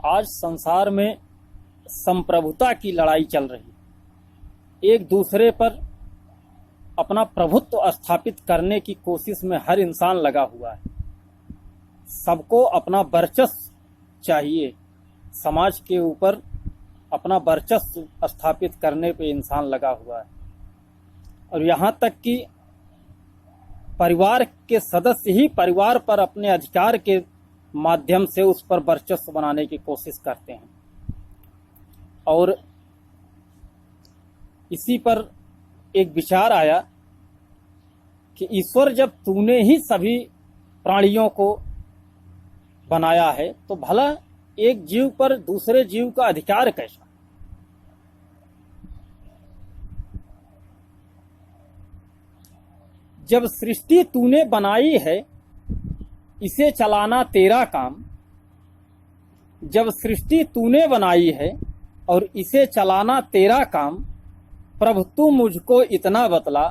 आज संसार में संप्रभुता की लड़ाई चल रही है। एक दूसरे पर अपना प्रभुत्व स्थापित करने की कोशिश में हर इंसान लगा हुआ है। सबको अपना वर्चस्व चाहिए, समाज के ऊपर अपना वर्चस्व स्थापित करने पे इंसान लगा हुआ है। और यहाँ तक कि परिवार के सदस्य ही परिवार पर अपने अधिकार के माध्यम से उस पर वर्चस्व बनाने की कोशिश करते हैं। और इसी पर एक विचार आया कि ईश्वर, जब तूने ही सभी प्राणियों को बनाया है तो भला एक जीव पर दूसरे जीव का अधिकार कैसा? जब सृष्टि तूने बनाई है, इसे चलाना तेरा काम। जब सृष्टि तूने बनाई है और इसे चलाना तेरा काम, प्रभु तू मुझको इतना बतला,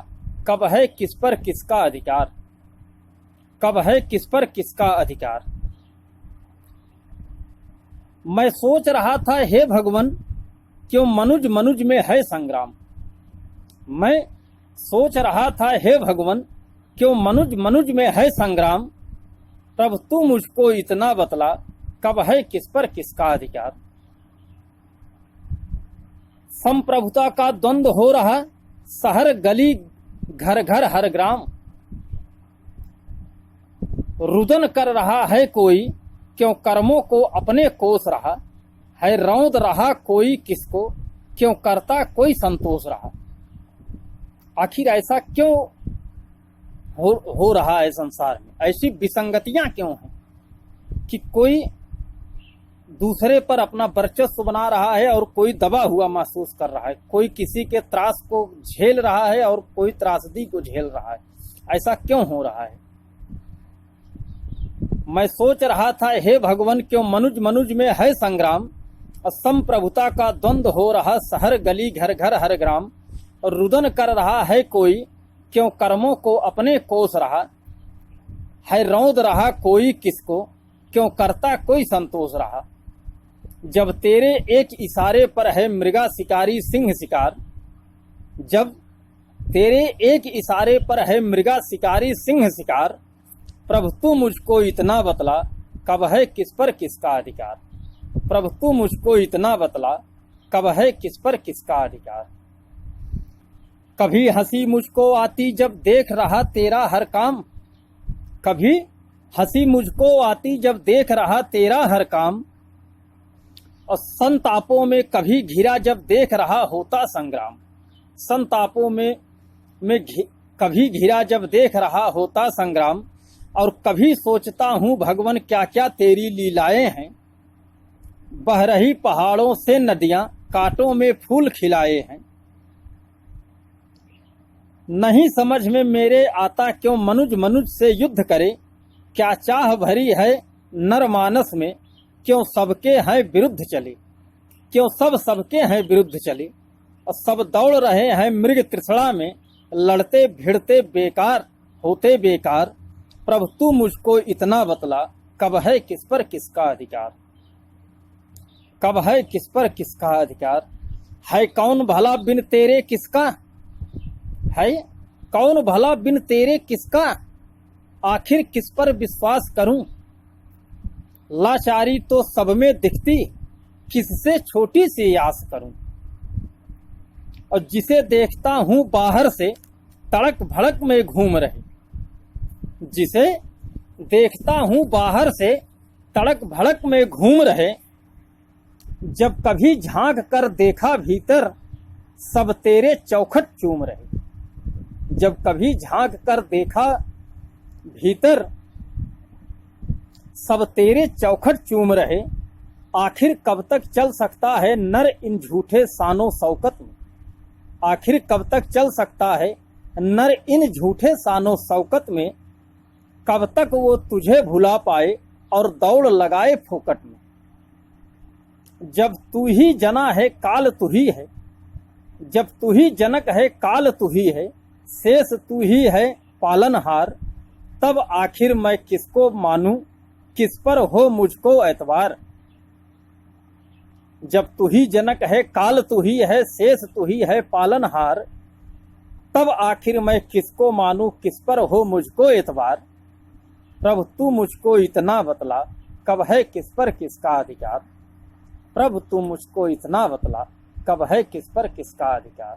कब है किस पर किसका अधिकार? कब है किस पर किसका अधिकार? मैं सोच रहा था हे भगवान, क्यों मनुज मनुज में है संग्राम। मैं सोच रहा था हे भगवान, क्यों मनुज मनुज में है संग्राम। प्रभु तू मुझको इतना बतला, कब है किस पर किसका अधिकार? संप्रभुता का द्वंद्व हो रहा, शहर गली घर घर हर ग्राम। रुदन कर रहा है कोई, क्यों कर्मों को अपने कोस रहा है। रौंद रहा कोई किसको, क्यों करता कोई संतोष रहा। आखिर ऐसा क्यों हो रहा है संसार में? ऐसी विसंगतियां क्यों हैं कि कोई दूसरे पर अपना वर्चस्व बना रहा है और कोई दबा हुआ महसूस कर रहा है, कोई किसी के त्रास को झेल रहा है और कोई त्रासदी को झेल रहा है। ऐसा क्यों हो रहा है? मैं सोच रहा था हे भगवान, क्यों मनुज मनुज में है संग्राम। और संप्रभुता का द्वंद्व हो रहा, शहर गली घर घर हर ग्राम। और रुदन कर रहा है कोई, क्यों कर्मों को अपने कोस रहा है। रौंद रहा कोई किसको, क्यों करता कोई संतोष रहा। जब तेरे एक इशारे पर है मृगा शिकारी सिंह शिकार। जब तेरे एक इशारे पर है मृगा शिकारी सिंह शिकार, प्रभु तू मुझको इतना बतला, कब है किस पर किसका अधिकार। प्रभु तू मुझको इतना बतला, कब है किस पर किसका अधिकार। कभी हंसी मुझको आती जब देख रहा तेरा हर काम। कभी हंसी मुझको आती जब देख रहा तेरा हर काम। और संतापों में कभी घिरा जब देख रहा होता संग्राम। संतापों में कभी घिरा जब देख रहा होता संग्राम। और कभी सोचता हूँ भगवान, क्या क्या तेरी लीलाएं हैं। बह रही पहाड़ों से नदियां, कांटों में फूल खिलाए हैं। नहीं समझ में मेरे आता, क्यों मनुज मनुज से युद्ध करे। क्या चाह भरी है नर मानस में, क्यों सबके हैं विरुद्ध चले। क्यों सब सबके हैं विरुद्ध चले। और सब दौड़ रहे हैं मृग तृष्णा में, लड़ते भिड़ते बेकार होते बेकार। प्रभु तू मुझको इतना बतला, कब है किस पर किसका अधिकार। कब है किस पर किसका अधिकार। है कौन भला बिन तेरे किसका। है कौन भला बिन तेरे किसका। आखिर किस पर विश्वास करूं। लाचारी तो सब में दिखती, किससे छोटी सी आस करूं। और जिसे देखता हूं बाहर से, तड़क भड़क में घूम रहे। जिसे देखता हूं बाहर से, तड़क भड़क में घूम रहे। जब कभी झांक कर देखा भीतर, सब तेरे चौखट चूम रहे। जब कभी झांक कर देखा भीतर, सब तेरे चौखट चूम रहे। आखिर कब तक चल सकता है नर इन झूठे शानो शौकत में। आखिर कब तक चल सकता है नर इन झूठे शानो शौकत में। कब तक वो तुझे भुला पाए और दौड़ लगाए फोकट में। जब तू ही जना है काल तू ही है। जब तू ही जनक है काल तू ही है। शेष तू ही है पालनहार। तब आखिर मैं किसको मानूं, किस पर हो मुझको एतबार। जब तू ही जनक है, काल तू ही है, शेष तू ही है पालनहार, तब आखिर मैं किसको मानूं, किस पर हो मुझको एतबार। प्रभु तू मुझको इतना बतला, कब है किस पर किसका अधिकार। प्रभु तू मुझको इतना बतला, कब है किस पर किसका अधिकार।